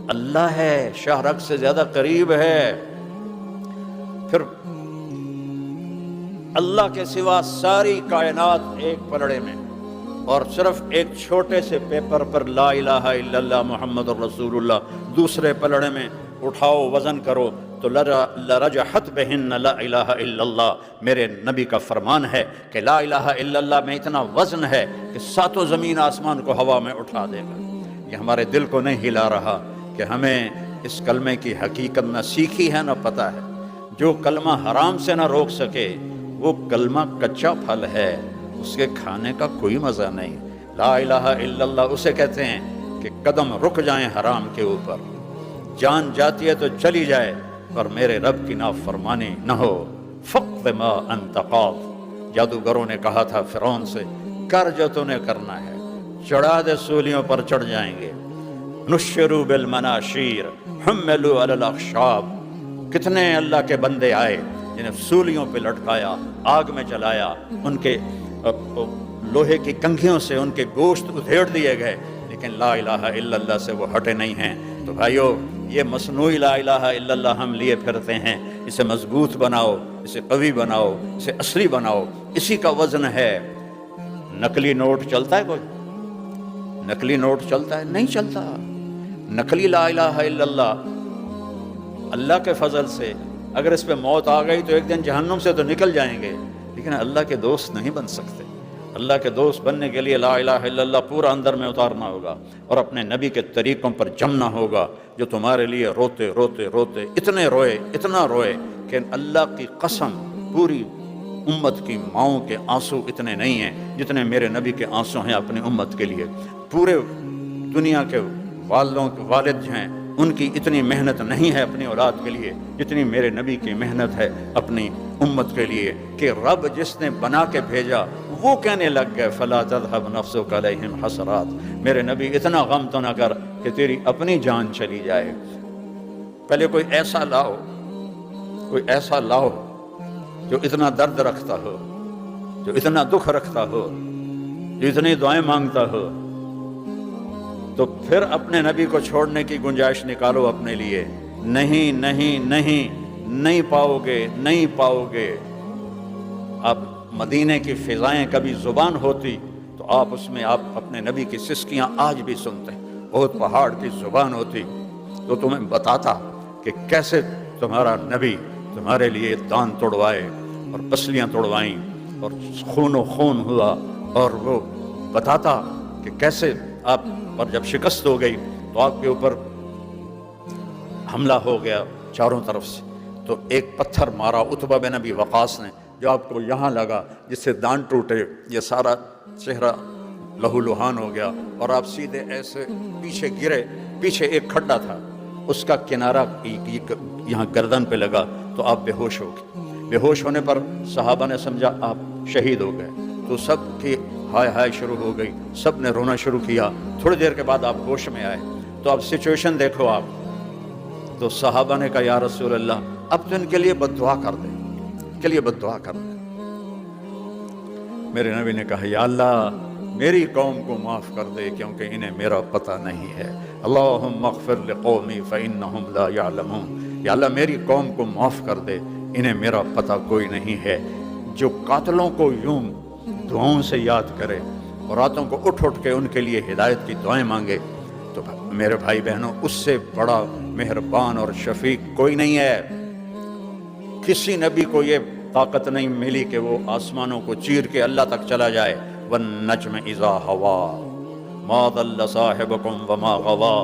اللہ ہے، شاہ رگ سے زیادہ قریب ہے. پھر اللہ کے سوا ساری کائنات ایک پلڑے میں، اور صرف ایک چھوٹے سے پیپر پر لا الہ الا اللہ محمد الرسول اللہ دوسرے پلڑے میں اٹھاؤ، وزن کرو تو لرجحت بہن لا الہ الا اللہ. میرے نبی کا فرمان ہے کہ لا الہ الا اللہ میں اتنا وزن ہے کہ 7 زمین آسمان کو ہوا میں اٹھا دے گا. یہ ہمارے دل کو نہیں ہلا رہا کہ ہمیں اس کلمے کی حقیقت نہ سیکھی ہے نہ پتہ ہے. جو کلمہ حرام سے نہ روک سکے وہ کلمہ کچا پھل ہے، اس کے کھانے کا کوئی مزہ نہیں. لا الہ الا اللہ اسے کہتے ہیں کہ قدم رک جائیں حرام کے اوپر، جان جاتی ہے تو چلی جائے پر میرے رب کی نافرمانی نہ ہو. فقط ما انت قاض، جادوگروں نے کہا تھا فرعون سے، کر جو تو نے کرنا ہے، چڑھا دے سولیوں پر چڑھ جائیں گے. نشروا بالمناشیر حملوا علی الاخشاب. کتنے اللہ کے بندے آئے جنہیں سولیوں پہ لٹکایا، آگ میں جلایا، ان کے لوہے کی کنگھیوں سے ان کے گوشت ادھیڑ دیے گئے، لیکن لا الہ الا اللہ سے وہ ہٹے نہیں ہیں. تو بھائیو، یہ مصنوعی لا الہ الا اللہ ہم لیے پھرتے ہیں، اسے مضبوط بناؤ، اسے قوی بناؤ، اسے اصلی بناؤ. اسی کا وزن ہے. نقلی نوٹ چلتا ہے کوئی؟ نقلی نوٹ چلتا ہے؟ نہیں چلتا. نقلی لا الہ الا اللہ کے فضل سے اگر اس پہ موت آ گئی تو ایک دن جہنم سے تو نکل جائیں گے، لیکن اللہ کے دوست نہیں بن سکتے. اللہ کے دوست بننے کے لیے لا الہ الا اللہ پورا اندر میں اتارنا ہوگا اور اپنے نبی کے طریقوں پر جمنا ہوگا، جو تمہارے لیے روتے روتے روتے اتنا روئے کہ اللہ کی قسم پوری امت کی ماؤں کے آنسو اتنے نہیں ہیں جتنے میرے نبی کے آنسو ہیں اپنی امت کے لیے. پورے دنیا کے والد جو ہیں ان کی اتنی محنت نہیں ہے اپنی اولاد کے لیے جتنی میرے نبی کی محنت ہے اپنی امت کے لیے. کہ رب جس نے بنا کے بھیجا وہ کہنے لگ گئے فلا تذهب نفسك علیہم حسرات. میرے نبی اتنا غم تو نہ کر کہ تیری اپنی جان چلی جائے. پہلے کوئی ایسا لاؤ جو اتنا درد رکھتا ہو، جو اتنا دکھ رکھتا ہو، جو اتنی دعائیں مانگتا ہو، تو پھر اپنے نبی کو چھوڑنے کی گنجائش نکالو اپنے لیے. نہیں نہیں نہیں، نہیں پاؤ گے. آپ مدینے کی فضائیں کبھی زبان ہوتی تو آپ اس میں آپ اپنے نبی کی سسکیاں آج بھی سنتے ہیں. بہت پہاڑ کی زبان ہوتی تو تمہیں بتاتا کہ کیسے تمہارا نبی تمہارے لیے دان توڑوائے اور پسلیاں توڑوائیں اور خون و خون ہوا، اور وہ بتاتا کہ کیسے آپ پر جب شکست ہو گئی تو آپ کے اوپر حملہ ہو گیا چاروں طرف سے، تو ایک پتھر مارا عتبہ بن ابی وقاص نے جو آپ کو یہاں لگا، جس سے دان ٹوٹے، یہ سارا چہرہ لہو لہان ہو گیا اور آپ سیدھے ایسے پیچھے گرے. پیچھے ایک کھڈا تھا، اس کا کنارہ یہاں گردن پہ لگا تو آپ بے ہوش ہو گئے. بے ہوش ہونے پر صحابہ نے سمجھا آپ شہید ہو گئے، تو سب کی ہائے ہائے شروع ہو گئی، سب نے رونا شروع کیا. تھوڑی دیر کے بعد آپ ہوش میں آئے تو اب سچویشن دیکھو آپ. تو صحابہ نے کہا یا رسول اللہ اب تو ان کے لیے بد دعا کر دیں، کے لیے بد دعا کر دیں. میرے نبی نے کہا یا اللہ میری قوم کو معاف کر دے کیونکہ انہیں میرا پتہ نہیں ہے. اللہم اغفر لقومی فإنہم لا یعلمون. یا اللہ میری قوم کو معاف کر دے، انہیں میرا پتہ کوئی نہیں ہے. جو قاتلوں کو یوں دعاؤں سے یاد کرے اور راتوں کو اٹھ کے ان کے لیے ہدایت کی دعائیں مانگے، تو میرے بھائی بہنوں اس سے بڑا مہربان اور شفیق کوئی نہیں ہے. کسی نبی کو یہ طاقت نہیں ملی کہ وہ آسمانوں کو چیر کے اللہ تک چلا جائے. والنجم اذا ہوا ما ضل صاحبكم وما غوا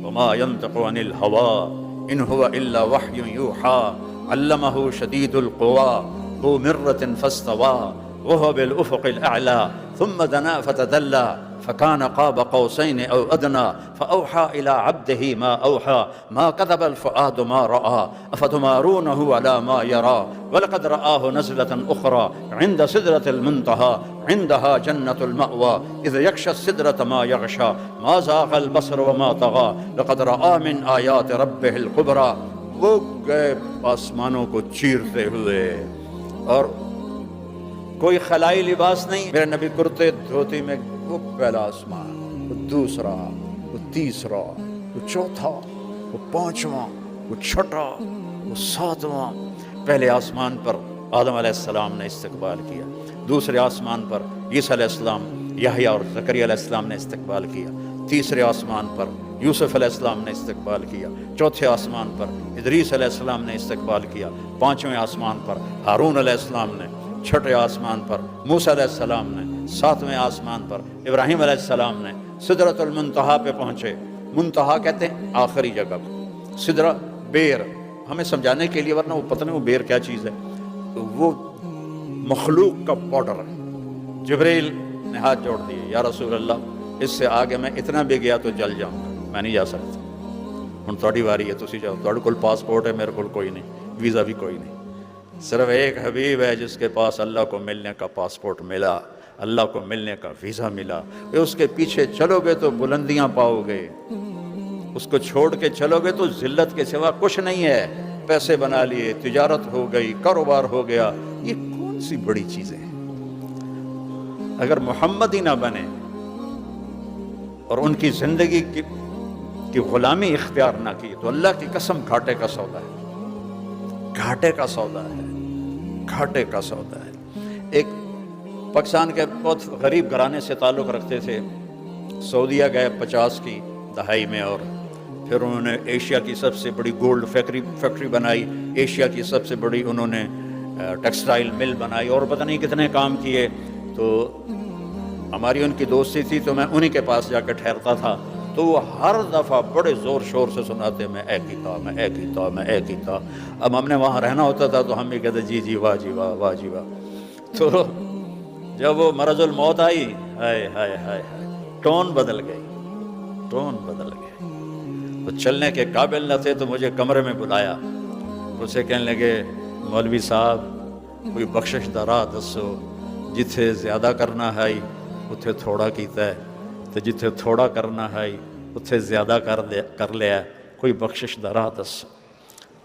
وما ينطق عن الهوى ان هو الا وحي يوحى علمه شديد القوى ذو مرة فاستوى وهو بالأفق الأعلى ثم دنا فتدلى فكان قاب قوسين أو أدنى فأوحى إلى عبده ما أوحى ما كذب الفؤاد ما رأى أفتمارونه على ما يرى ولقد رآه نزلة أخرى عند سدرة المنتهى عندها جنة المأوى إذ يغشى السدرة ما يغشى ما زاغ البصر وما طغى لقد رأى من آيات ربه الكبرى. وہ گئے آسمانوں کو چیرتے ہوئے اور کوئی خلائی لباس نہیں. میرے نبی کرتے دھوتی میں. وہ پہلا آسمان، وہ دوسرا، وہ تیسرا، وہ چوتھا، وہ پانچواں، وہ چھٹا، وہ ساتواں. پہلے آسمان پر آدم علیہ السلام نے استقبال کیا، دوسرے آسمان پر عیسیٰ علیہ السلام، یحییٰ اور زکریا علیہ السلام نے استقبال کیا، تیسرے آسمان پر یوسف علیہ السلام نے استقبال کیا، چوتھے آسمان پر ادریس علیہ السلام نے استقبال کیا، پانچویں آسمان پر ہارون علیہ السلام نے، چھٹے آسمان پر موسیٰ علیہ السلام نے، ساتویں آسمان پر ابراہیم علیہ السلام نے. سدرۃ المنتہا پہ پہنچے. منتہا کہتے ہیں آخری جگہ کو. سدرہ بیر، ہمیں سمجھانے کے لیے، ورنہ وہ پتہ نہیں وہ بیر کیا چیز ہے. وہ مخلوق کا بارڈر ہے. جبریل نے ہاتھ جوڑ دیے، یا رسول اللہ اس سے آگے میں اتنا بھی گیا تو جل جاؤں گا، میں نہیں جا سکتا. ہن تہاڈی واری ہے، تسی جاؤ. تہاڈے کول پاسپورٹ ہے، میرے کول کوئی نہیں، ویزا بھی کوئی نہیں. صرف ایک حبیب ہے جس کے پاس اللہ کو ملنے کا پاسپورٹ ملا، اللہ کو ملنے کا ویزا ملا. اس کے پیچھے چلو گے تو بلندیاں پاؤ گے، اس کو چھوڑ کے چلو گے تو ذلت کے سوا کچھ نہیں ہے. پیسے بنا لیے، تجارت ہو گئی، کاروبار ہو گیا، یہ کون سی بڑی چیزیں ہیں؟ اگر محمد ہی نہ بنے اور ان کی زندگی کی غلامی اختیار نہ کی تو اللہ کی قسم گھاٹے کا سودا ہے، گھاٹے کا سودا ہے، گھاٹے کا سودا ہے. ایک پاکستان کے بہت غریب گھرانے سے تعلق رکھتے تھے، سعودیہ گئے 50 کی دہائی میں، اور پھر انہوں نے ایشیا کی سب سے بڑی گولڈ فیکٹری بنائی، ایشیا کی سب سے بڑی انہوں نے ٹیکسٹائل مل بنائی، اور پتہ نہیں کتنے کام کیے. تو ہماری ان کی دوستی تھی تو میں انہی کے پاس جا کے ٹھہرتا تھا. تو وہ ہر دفعہ بڑے زور شور سے سناتے، میں ایک ہی تھا، میں ایک ہی تھا، میں ایک ہی تھا. اب ہم نے وہاں رہنا ہوتا تھا تو ہم بھی کہتے جی جی واہ جی واہ، واہ جی واہ. تو جب وہ مرض الموت آئی، ہائے ہائے ہائے ہائے، ٹون بدل گئی، ٹون بدل گئی. وہ چلنے کے قابل نہ تھے تو مجھے کمرے میں بلایا. اسے کہنے لگے مولوی صاحب کوئی بخشش دا راہ دسو، جتھے زیادہ کرنا ہے اتھے تھوڑا کیتا ہے، تو جتھے تھوڑا کرنا ہے اتھے زیادہ کر لیا، کوئی بخشش دا راہ دسو.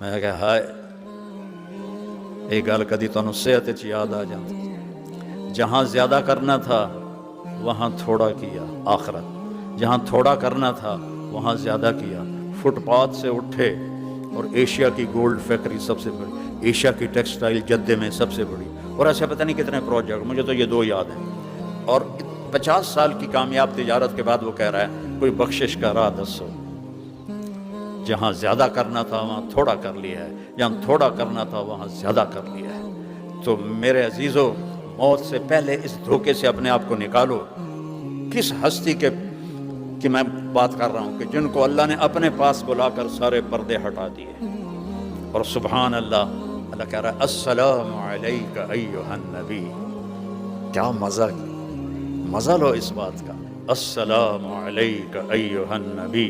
میں نے کہا ہائے یہ گل کدی تانوں صحت وچ یاد آ جاتی. جہاں زیادہ کرنا تھا وہاں تھوڑا کیا آخرت، جہاں تھوڑا کرنا تھا وہاں زیادہ کیا. فٹ پاتھ سے اٹھے اور ایشیا کی گولڈ فیکٹری سب سے بڑی، ایشیا کی ٹیکسٹائل جدے میں سب سے بڑی، اور ایسے پتہ نہیں کتنے پروجیکٹ، مجھے تو یہ 2 یاد ہیں. اور 50 سال کی کامیاب تجارت کے بعد وہ کہہ رہا ہے کوئی بخشش کا راہ دسو. جہاں زیادہ کرنا تھا وہاں تھوڑا کر لیا ہے، جہاں تھوڑا کرنا تھا وہاں زیادہ کر لیا ہے. تو میرے عزیزو، موت سے پہلے اس دھوکے سے اپنے آپ کو نکالو. کس ہستی کی میں بات کر رہا ہوں کہ جن کو اللہ نے اپنے پاس بلا کر سارے پردے ہٹا دیے. اور سبحان اللہ، اللہ کہہ رہا ہے السلام علیک ایھا النبی. کیا مزہ لو اس بات کا. السلام علیک ایھا النبی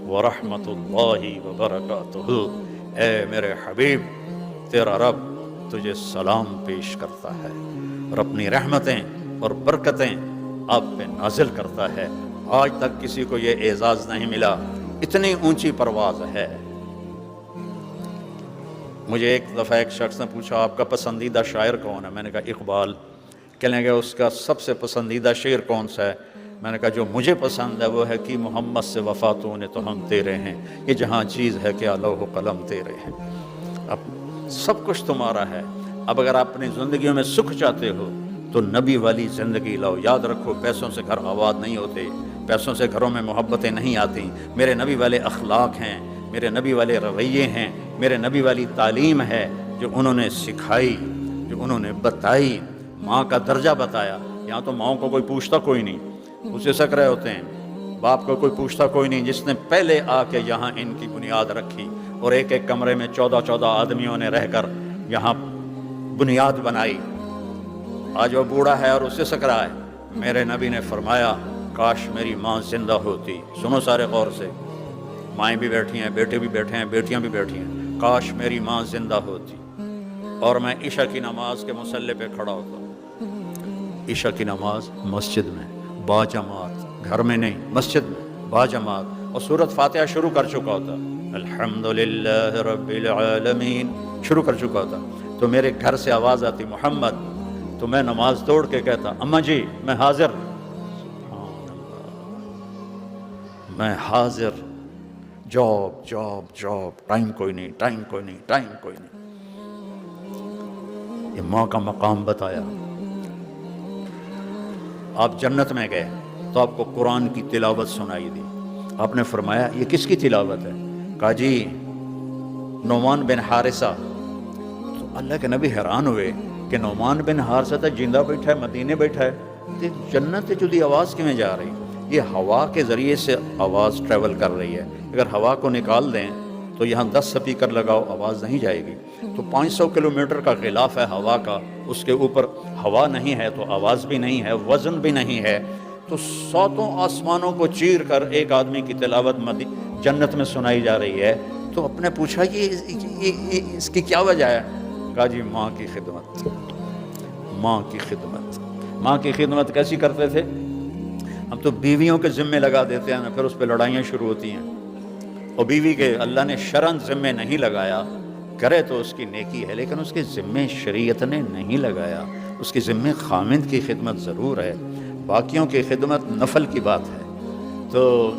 ورحمۃ اللہ وبرکاتہ. اے میرے حبیب، تیرا رب تجھے سلام پیش کرتا ہے اور اپنی رحمتیں اور برکتیں آپ پہ نازل کرتا ہے. آج تک کسی کو یہ اعزاز نہیں ملا، اتنی اونچی پرواز ہے. مجھے ایک دفعہ ایک شخص نے پوچھا آپ کا پسندیدہ شاعر کون ہے؟ میں نے کہا اقبال. کہنے لگے اس کا سب سے پسندیدہ شعر کون سا ہے؟ میں نے کہا جو مجھے پسند ہے وہ ہے کہ محمد سے وفا تو نے تو ہم تیرے ہیں، یہ جہاں چیز ہے کہ لوح و قلم تیرے ہیں. اب سب کچھ تمہارا ہے. اب اگر آپ اپنی زندگیوں میں سکھ چاہتے ہو تو نبی والی زندگی لاؤ. یاد رکھو پیسوں سے گھر آباد نہیں ہوتے، پیسوں سے گھروں میں محبتیں نہیں آتی. میرے نبی والے اخلاق ہیں، میرے نبی والے رویے ہیں، میرے نبی والی تعلیم ہے. جو انہوں نے سکھائی، جو انہوں نے بتائی، ماں کا درجہ بتایا. یہاں تو ماؤں کو کوئی پوچھتا کوئی نہیں، اسے سک رہے ہوتے ہیں. باپ کو کوئی پوچھتا کوئی نہیں، جس نے پہلے آ کے یہاں ان کی بنیاد رکھی اور ایک ایک کمرے میں 14 آدمیوں نے رہ کر یہاں بنیاد بنائی. آج وہ بوڑھا ہے اور اسے سک رہا ہے. میرے نبی نے فرمایا کاش میری ماں زندہ ہوتی. سنو سارے غور سے، مائیں بھی بیٹھی ہیں، بیٹے بھی بیٹھے ہیں، بیٹیاں بھی بیٹھی ہیں. کاش میری ماں زندہ ہوتی اور میں عشاء کی نماز کے مصلی پہ کھڑا ہوتا. عشاء کی نماز مسجد میں با جماعت، گھر میں نہیں، مسجد میں با جماعت، اور سورۃ فاتحہ شروع کر چکا ہوتا. الحمدللہ رب العالمین شروع کر چکا ہوتا. تو میرے گھر سے آواز آتی محمد، تو میں نماز توڑ کے کہتا اماں جی میں حاضر. سبحان اللہ، میں حاضر. جاب جاب جاب، ٹائم کوئی نہیں، ٹائم کوئی نہیں، ٹائم کوئی نہیں. یہ ماں کا مقام بتایا. آپ جنت میں گئے تو آپ کو قرآن کی تلاوت سنائی دی. آپ نے فرمایا یہ کس کی تلاوت ہے؟ کہا جی نعمان بن حارثہ. تو اللہ کے نبی حیران ہوئے کہ نعمان بن حارثہ تو جندہ بیٹھا ہے، مدینے بیٹھا ہے، تو جنت جدی آواز کیوں جا رہی؟ یہ ہوا کے ذریعے سے آواز ٹریول کر رہی ہے. اگر ہوا کو نکال دیں تو یہاں 10 سپیکر لگاؤ، آواز نہیں جائے گی. تو 500 کلومیٹر کا غلاف ہے ہوا کا، اس کے اوپر ہوا نہیں ہے تو آواز بھی نہیں ہے، وزن بھی نہیں ہے. تو 7 آسمانوں کو چیر کر ایک آدمی کی تلاوت جنت میں سنائی جا رہی ہے. تو اپنے پوچھا یہ اس کی کیا وجہ ہے؟ کہا جی ماں کی خدمت. ماں کی خدمت. ماں کی خدمت کیسی کرتے تھے؟ ہم تو بیویوں کے ذمے لگا دیتے ہیں نا، پھر اس پہ لڑائیاں شروع ہوتی ہیں. اور بیوی کے اللہ نے شرعاً ذمے نہیں لگایا، کرے تو اس کی نیکی ہے، لیکن اس کے ذمے شریعت نے نہیں لگایا. اس کے ذمے خامند کی خدمت ضرور ہے، باقیوں کی خدمت نفل کی بات ہے. تو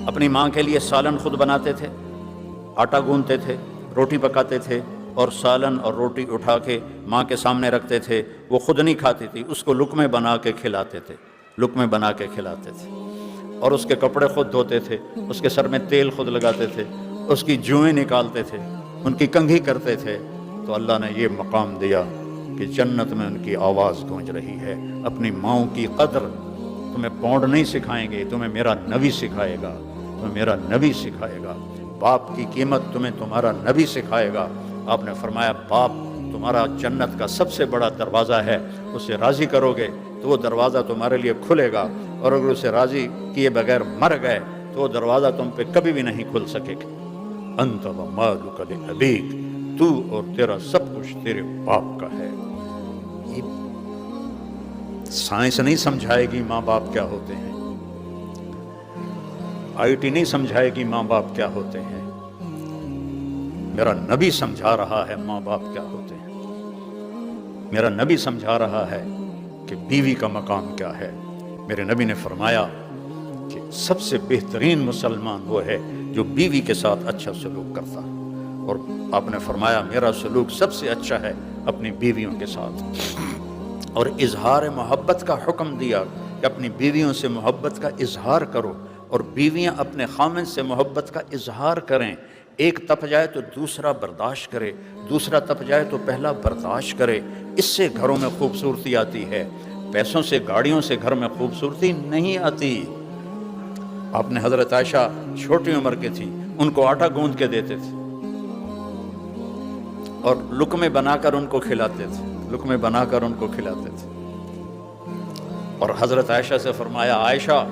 اپنی ماں کے لیے سالن خود بناتے تھے، آٹا گوندتے تھے، روٹی پکاتے تھے، اور سالن اور روٹی اٹھا کے ماں کے سامنے رکھتے تھے. وہ خود نہیں کھاتی تھی، اس کو لقمے بنا کے کھلاتے تھے، لقمے بنا کے کھلاتے تھے. اور اس کے کپڑے خود دھوتے تھے، اس کے سر میں تیل خود لگاتے تھے، اس کی جوئیں نکالتے تھے، ان کی کنگھی کرتے تھے. تو اللہ نے یہ مقام دیا کہ جنت میں ان کی آواز گونج رہی ہے. اپنی ماؤں کی قدر تمہیں پونڈ نہیں سکھائیں گے، تمہیں میرا نبی سکھائے گا، تمہیں میرا نبی سکھائے گا. باپ کی قیمت تمہیں تمہارا نبی سکھائے گا. آپ نے فرمایا باپ تمہارا جنت کا سب سے بڑا دروازہ ہے، اسے راضی کرو گے تو وہ دروازہ تمہارے لیے کھلے گا، اور اگر اسے راضی کیے بغیر مر گئے تو وہ دروازہ تم پہ کبھی بھی نہیں کھل سکے گا. انت و مالک لابیک، تو اور تیرا سب کچھ تیرے باپ کا ہے. یہ سائنس نہیں سمجھائے گی ماں باپ کیا ہوتے ہیں، IT نہیں سمجھائے گی ماں باپ کیا ہوتے ہیں. میرا نبی سمجھا رہا ہے ماں باپ کیا ہوتے ہیں. میرا نبی سمجھا رہا ہے کہ بیوی کا مقام کیا ہے. میرے نبی نے فرمایا کہ سب سے بہترین مسلمان وہ ہے جو بیوی کے ساتھ اچھا سلوک کرتا ہے. اور آپ نے فرمایا میرا سلوک سب سے اچھا ہے اپنی بیویوں کے ساتھ. اور اظہار محبت کا حکم دیا کہ اپنی بیویوں سے محبت کا اظہار کرو، اور بیویاں اپنے خامن سے محبت کا اظہار کریں. ایک تپ جائے تو دوسرا برداشت کرے، دوسرا تپ جائے تو پہلا برداشت کرے. اس سے گھروں میں خوبصورتی آتی ہے. پیسوں سے، گاڑیوں سے گھر میں خوبصورتی نہیں آتی. آپ نے حضرت عائشہ چھوٹی عمر کی تھی، ان کو آٹا گوندھ کے دیتے تھے اور لقمے بنا کر ان کو کھلاتے تھے، لقمے بنا کر ان کو کھلاتے تھے. اور حضرت عائشہ سے فرمایا عائشہ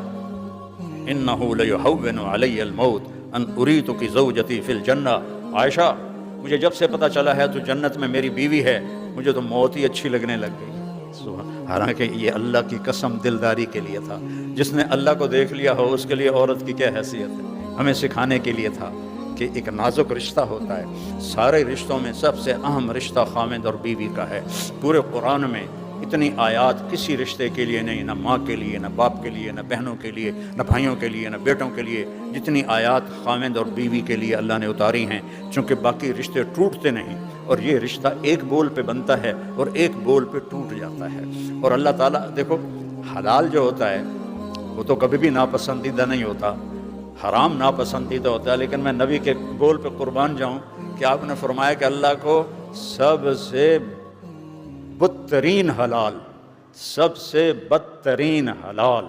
انہ لیہون علی الموت ان اریتک زوجتی فی الجنہ. عائشہ مجھے جب سے پتہ چلا ہے تو جنت میں میری بیوی ہے، مجھے تو موت ہی اچھی لگنے لگ گئی. حالانکہ یہ اللہ کی قسم دلداری کے لیے تھا. جس نے اللہ کو دیکھ لیا ہو اس کے لیے عورت کی کیا حیثیت ہے. ہمیں سکھانے کے لیے تھا کہ ایک نازک رشتہ ہوتا ہے. سارے رشتوں میں سب سے اہم رشتہ خامد اور بیوی کا ہے. پورے قرآن میں اتنی آیات کسی رشتے کے لیے نہیں، نہ ماں کے لیے، نہ باپ کے لیے، نہ بہنوں کے لیے، نہ بھائیوں کے لیے، نہ بیٹوں کے لیے. جتنی آیات خامد اور بیوی کے لیے اللہ نے اتاری ہیں، چونکہ باقی رشتے ٹوٹتے نہیں، اور یہ رشتہ ایک بول پہ بنتا ہے اور ایک بول پہ ٹوٹ جاتا ہے. اور اللہ تعالیٰ دیکھو حلال جو ہوتا ہے وہ تو کبھی بھی ناپسندیدہ نہیں ہوتا. حرام ناپسندیدہ ہوتا ہے، لیکن میں نبی کے بول پہ قربان جاؤں کہ آپ نے فرمایا کہ اللہ کو سب سے بدترین حلال، سب سے بدترین حلال،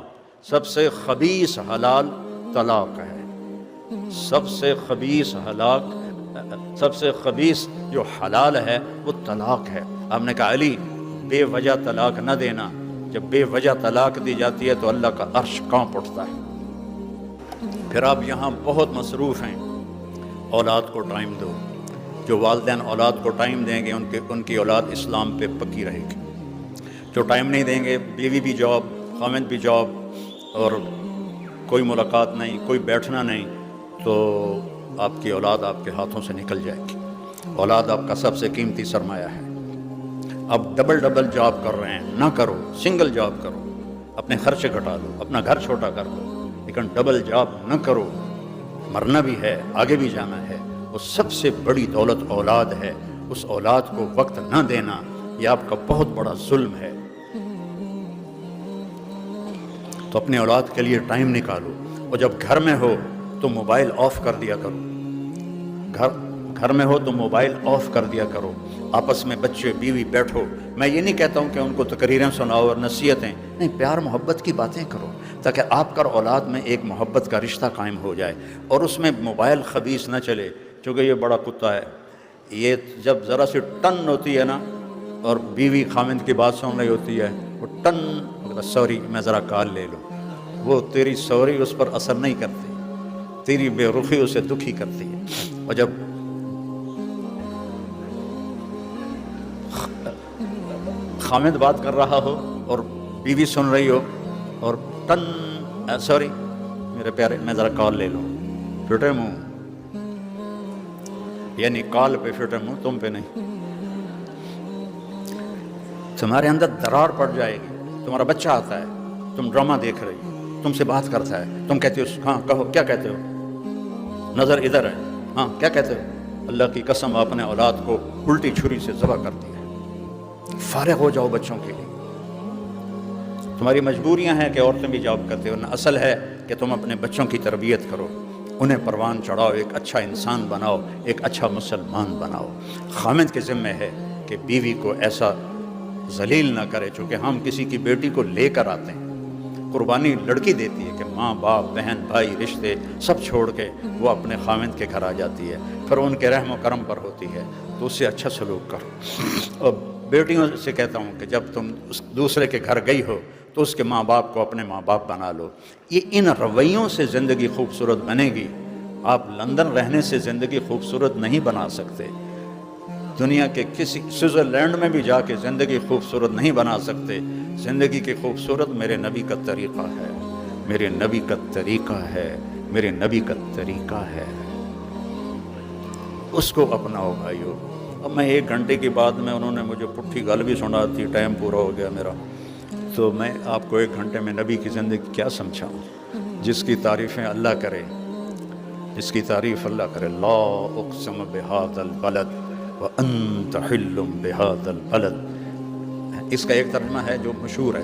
سب سے خبیث حلال طلاق ہے۔ سب سے خبیث سب سے خبیث جو حلال ہے وہ طلاق ہے۔ آپ نے کہا علی بے وجہ طلاق نہ دینا، جب بے وجہ طلاق دی جاتی ہے تو اللہ کا عرش کانپ اٹھتا ہے۔ پھر آپ یہاں بہت مصروف ہیں، اولاد کو ٹائم دو۔ جو والدین اولاد کو ٹائم دیں گے ان کی اولاد اسلام پہ پکی رہے گی۔ جو ٹائم نہیں دیں گے، بیوی بھی جاب، خامد بھی جاب، اور کوئی ملاقات نہیں، کوئی بیٹھنا نہیں، تو آپ کی اولاد آپ کے ہاتھوں سے نکل جائے گی۔ اولاد آپ کا سب سے قیمتی سرمایہ ہے۔ اب ڈبل جاب کر رہے ہیں، نہ کرو، سنگل جاب کرو، اپنے خرچے گھٹا لو، اپنا گھر چھوٹا کر لو، لیکن ڈبل جاب نہ کرو۔ مرنا بھی ہے، آگے بھی جانا ہے۔ وہ سب سے بڑی دولت اولاد ہے، اس اولاد کو وقت نہ دینا یہ آپ کا بہت بڑا ظلم ہے۔ تو اپنے اولاد کے لیے ٹائم نکالو، اور جب گھر میں ہو تو موبائل آف کر دیا کرو۔ گھر میں ہو تو موبائل آف کر دیا کرو۔ آپس میں بچے بیوی بیٹھو۔ میں یہ نہیں کہتا ہوں کہ ان کو تقریریں سناؤ اور نصیحتیں، نہیں، پیار محبت کی باتیں کرو، تاکہ آپ کا اولاد میں ایک محبت کا رشتہ قائم ہو جائے، اور اس میں موبائل خبیث نہ چلے۔ چونکہ یہ بڑا کتا ہے، یہ جب ذرا سی ٹن ہوتی ہے نا، اور بیوی خامند کی بات سن رہی ہوتی ہے، وہ ٹن، سوری میں ذرا کال لے لوں، وہ تیری سوری اس پر اثر نہیں کرتی، تیری بے رخی اسے دکھی کرتی ہے۔ اور جب خامد بات کر رہا ہو اور بیوی سن رہی ہو، اور ٹن، سوری میرے پیارے میں ذرا کال لے لوں، پھٹے منہ، یعنی کال پہ پھٹے منہ، تم پہ نہیں، تمہارے اندر درار پڑ جائے گی۔ تمہارا بچہ آتا ہے، تم ڈرامہ دیکھ رہی ہو، تم سے بات کرتا ہے، تم کہتے ہو ہاں کہو، کیا کہتے ہو، نظر ادھر ہے، ہاں کیا کہتے ہو، اللہ کی قسم آپ نے اولاد کو الٹی چھری سے ذبح کر دیا ہے۔ فارغ ہو جاؤ بچوں کے لیے۔ تمہاری مجبوریاں ہیں کہ عورتیں بھی جاب کرتے ہو، اصل ہے کہ تم اپنے بچوں کی تربیت کرو، انہیں پروان چڑھاؤ، ایک اچھا انسان بناؤ، ایک اچھا مسلمان بناؤ۔ خامد کے ذمہ ہے کہ بیوی کو ایسا ذلیل نہ کرے، چونکہ ہم کسی کی بیٹی کو لے کر آتے ہیں، قربانی لڑکی دیتی ہے کہ ماں باپ بہن بھائی رشتے سب چھوڑ کے وہ اپنے خامد کے گھر آ جاتی ہے، پھر ان کے رحم و کرم پر ہوتی ہے، تو اس سے اچھا سلوک کرو۔ اور بیٹیوں سے کہتا ہوں کہ جب تم اس دوسرے کے گھر گئی ہو تو اس کے ماں باپ کو اپنے ماں باپ بنا لو۔ یہ ان رویوں سے زندگی خوبصورت بنے گی۔ آپ لندن رہنے سے زندگی خوبصورت نہیں بنا سکتے، دنیا کے کسی سوئٹزرلینڈ میں بھی جا کے زندگی خوبصورت نہیں بنا سکتے۔ زندگی کی خوبصورت میرے نبی کا طریقہ ہے، میرے نبی کا طریقہ ہے، میرے نبی کا طریقہ ہے، اس کو اپناؤ بھائیو۔ اب میں 1 گھنٹے کی بعد میں انہوں نے مجھے پٹھی گل بھی سنا تھی، ٹائم پورا ہو گیا میرا، تو میں آپ کو 1 گھنٹے میں نبی کی زندگی کیا سمجھاؤں؟ جس کی تعریفیں اللہ کرے، جس کی تعریف اللہ کرے، لا اقسم بہذا البلد وانت حل بہذا البلد۔ اس کا ایک ترجمہ ہے جو مشہور ہے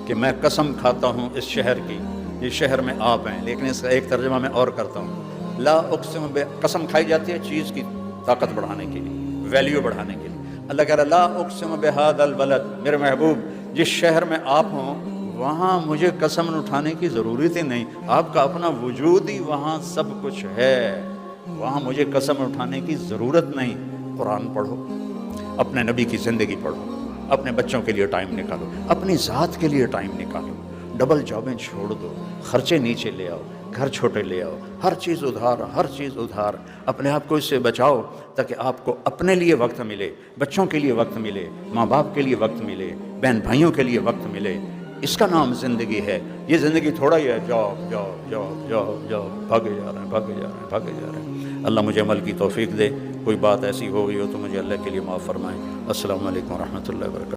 کہ میں قسم کھاتا ہوں اس شہر کی، اس شہر میں آپ ہیں، لیکن اس کا ایک ترجمہ میں اور کرتا ہوں، لا اقسم قسم کھائی جاتی ہے چیز کی طاقت بڑھانے کے لیے، ویلیو بڑھانے کے لیے۔ اللہ کہہ رہا ہے لا اقسم بہذا البلد، میرے محبوب جس شہر میں آپ ہوں وہاں مجھے قسم اٹھانے کی ضرورت ہی نہیں، آپ کا اپنا وجود ہی وہاں سب کچھ ہے، وہاں مجھے قسم اٹھانے کی ضرورت نہیں۔ قرآن پڑھو، اپنے نبی کی زندگی پڑھو، اپنے بچوں کے لیے ٹائم نکالو، اپنی ذات کے لیے ٹائم نکالو، ڈبل جابیں چھوڑ دو، خرچے نیچے لے آؤ، گھر چھوٹے لے آؤ، ہر چیز ادھار، ہر چیز ادھار، اپنے آپ کو اس سے بچاؤ تاکہ آپ کو اپنے لیے وقت ملے، بچوں کے لیے وقت ملے، ماں باپ کے لیے وقت ملے، بہن بھائیوں کے لیے وقت ملے۔ اس کا نام زندگی ہے۔ یہ زندگی تھوڑا ہی ہے، job job job job job, بھاگے جا رہے ہیں، بھاگے جا رہے ہیں، بھاگے جا رہے ہیں۔ اللہ مجھے عمل کی توفیق دے، کوئی بات ایسی ہو گئی ہو تو مجھے اللہ کے لیے معاف فرمائیں۔ السلام علیکم ورحمۃ اللہ وبرکاتہ۔